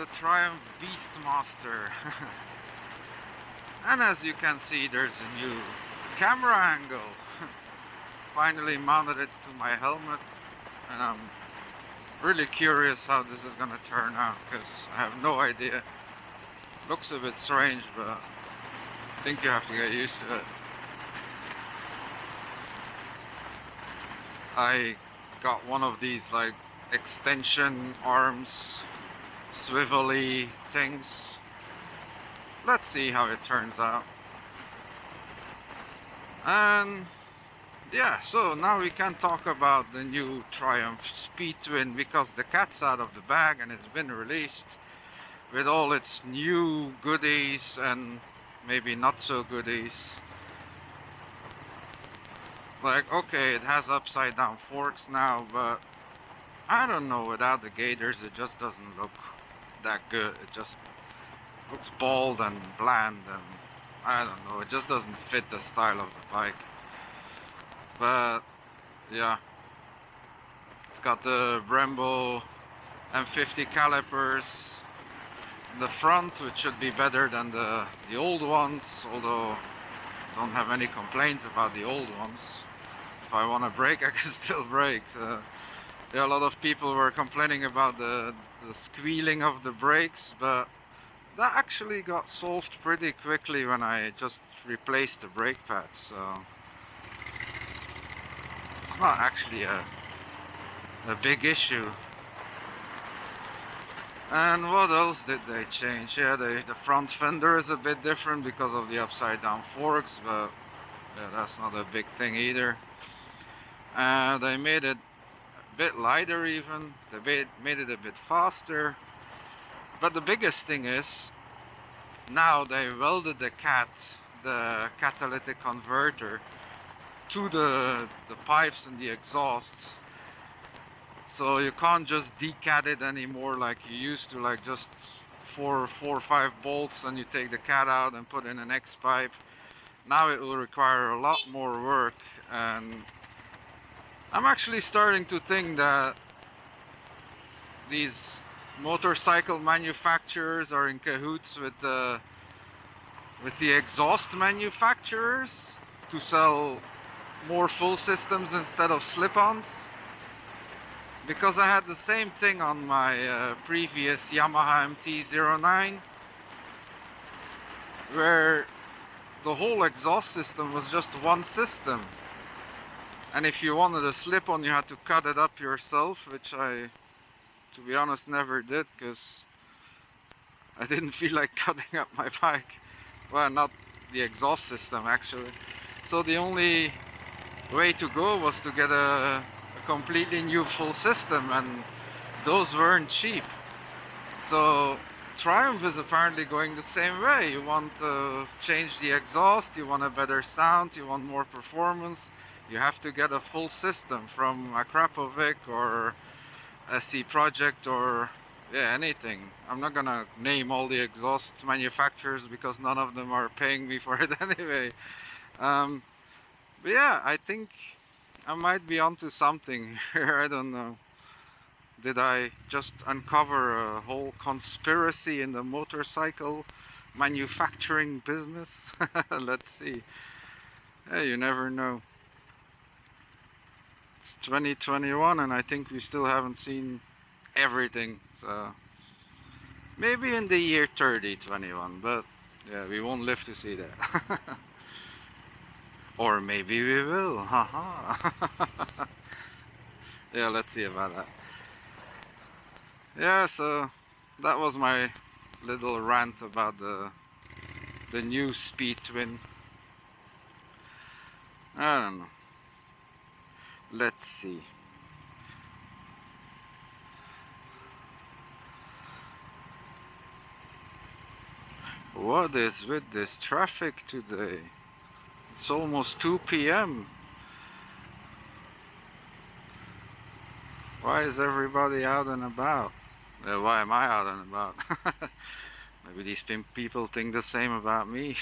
the Triumph Beastmaster. And as you can see, there's a new camera angle. Finally mounted it to my helmet, and I'm really curious how this is gonna turn out because I have no idea. Looks a bit strange, but I think you have to get used to it. I got one of these like extension arms, swivelly things. Let's see how it turns out. And yeah, so now we can talk about the new Triumph Speed Twin because the cat's out of the bag and it's been released with all its new goodies and maybe not so goodies. Like, okay, it has upside down forks now, but I don't know, without the gaiters it just doesn't look that good. It just looks bald and bland, and I don't know, it just doesn't fit the style of the bike. But yeah, it's got the Brembo M50 calipers in the front, which should be better than the old ones, although I don't have any complaints about the old ones. If I want to brake, I can still brake. Yeah, a lot of people were complaining about the squealing of the brakes, but that actually got solved pretty quickly when I just replaced the brake pads, so it's not actually a big issue. And what else did they change? Yeah, the front fender is a bit different because of the upside down forks, but yeah, that's not a big thing either. They made it a bit lighter even, they made it a bit faster. But the biggest thing is, now they welded the catalytic converter, to the pipes and the exhausts. So you can't just decat it anymore like you used to, like just four or five bolts and you take the cat out and put in an X pipe. Now it will require a lot more work, and I'm actually starting to think that these motorcycle manufacturers are in cahoots with the exhaust manufacturers to sell more full systems instead of slip-ons. Because I had the same thing on my previous Yamaha MT-09, where the whole exhaust system was just one system, and if you wanted a slip-on you had to cut it up yourself, which I, to be honest, never did because I didn't feel like cutting up my bike. Well, not the exhaust system actually. So the only way to go was to get a completely new full system, and those weren't cheap. So Triumph is apparently going the same way. You want to change the exhaust, you want a better sound, you want more performance, you have to get a full system from Akrapovic or SC Project or yeah, anything. I'm not gonna name all the exhaust manufacturers because none of them are paying me for it anyway. But yeah, I think I might be onto something here. I don't know. Did I just uncover a whole conspiracy in the motorcycle manufacturing business? Let's see. Hey, you never know. It's 2021 and I think we still haven't seen everything. So maybe in the year 3021, but yeah, we won't live to see that. Or maybe we will, haha. Yeah, let's see about that. Yeah, so that was my little rant about the new Speed Twin. I don't know. Let's see. What is with this traffic today? It's almost 2 p.m. Why is everybody out and about? Why am I out and about? Maybe these people think the same about me.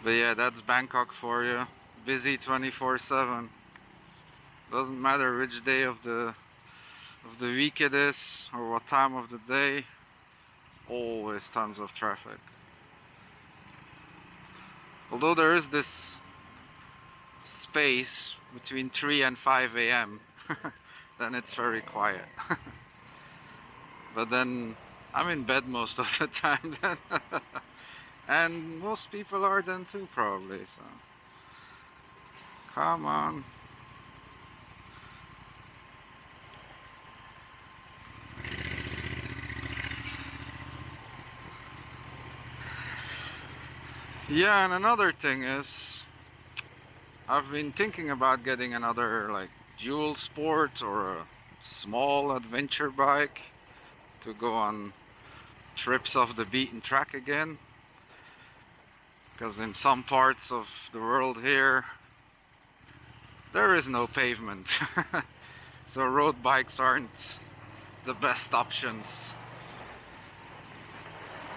But yeah, that's Bangkok for you. Busy 24/7. Doesn't matter which day of the of the week it is or what time of the day. There's always tons of traffic. Although there is this space between 3 and 5 a.m. then it's very quiet. But then I'm in bed most of the time then. And most people are then too, probably, so come on. Yeah, and another thing is I've been thinking about getting another like dual sport or a small adventure bike to go on trips off the beaten track again, because in some parts of the world here there is no pavement. So road bikes aren't the best options.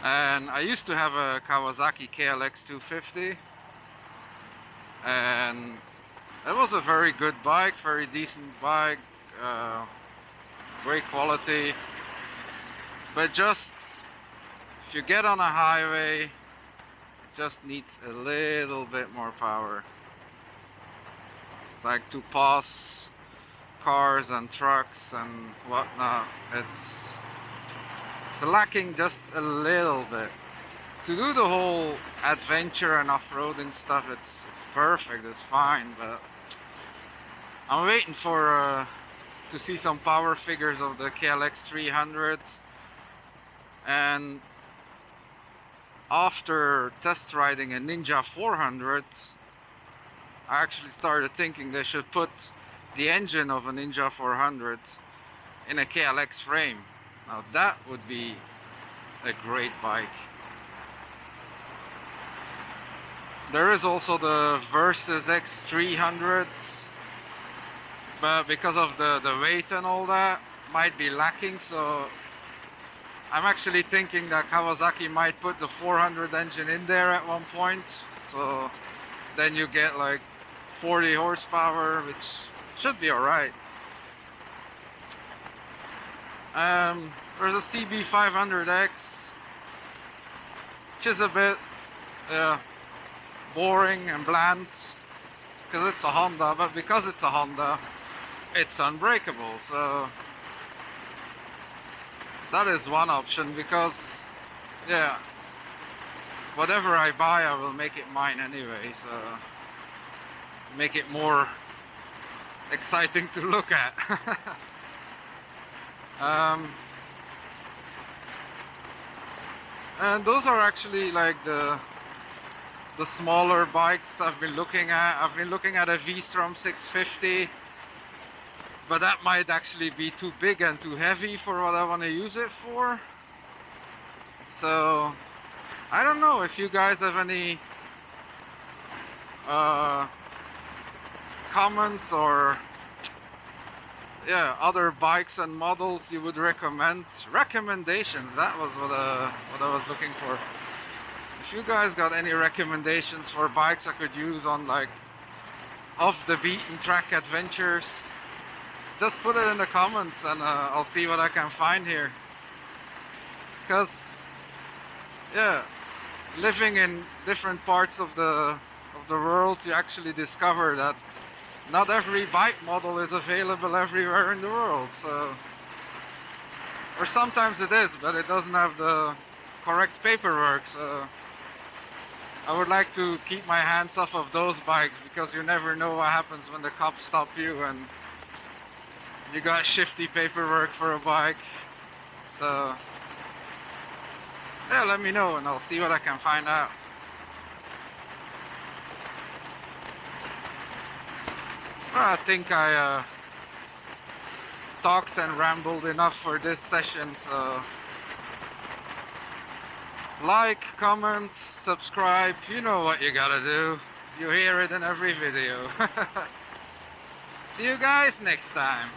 And I used to have a Kawasaki KLX 250, and it was a very good bike, very decent bike, great quality, but just if you get on a highway, it just needs a little bit more power. It's like to pass cars and trucks and whatnot, it's lacking just a little bit. To do the whole adventure and off-roading stuff, it's perfect, it's fine, but I'm waiting for to see some power figures of the KLX 300, and after test riding a Ninja 400, I actually started thinking they should put the engine of a Ninja 400 in a KLX frame. Now that would be a great bike. There is also the Versys X300, but because of the weight and all that, might be lacking, so I'm actually thinking that Kawasaki might put the 400 engine in there at one point, so then you get like 40 horsepower, which should be alright. There's a CB500X, which is a bit boring and bland because it's a Honda, but because it's a Honda, it's unbreakable, so that is one option, because yeah, whatever I buy I will make it mine anyway, so make it more exciting to look at. And those are actually like the smaller bikes I've been looking at. I've been looking at a V-Strom 650, but that might actually be too big and too heavy for what I want to use it for. So I don't know if you guys have any comments or other bikes and models you would recommend. Recommendations, that was what I was looking for. If you guys got any recommendations for bikes I could use on like off the beaten track adventures, just put it in the comments and I'll see what I can find here. Because yeah, living in different parts of the world, you actually discover that not every bike model is available everywhere in the world, so, or sometimes it is, but it doesn't have the correct paperwork, so I would like to keep my hands off of those bikes, because you never know what happens when the cops stop you and you got shifty paperwork for a bike. So yeah, let me know and I'll see what I can find out. Well, I think I talked and rambled enough for this session, so like, comment, subscribe, you know what you gotta do. You hear it in every video. See you guys next time.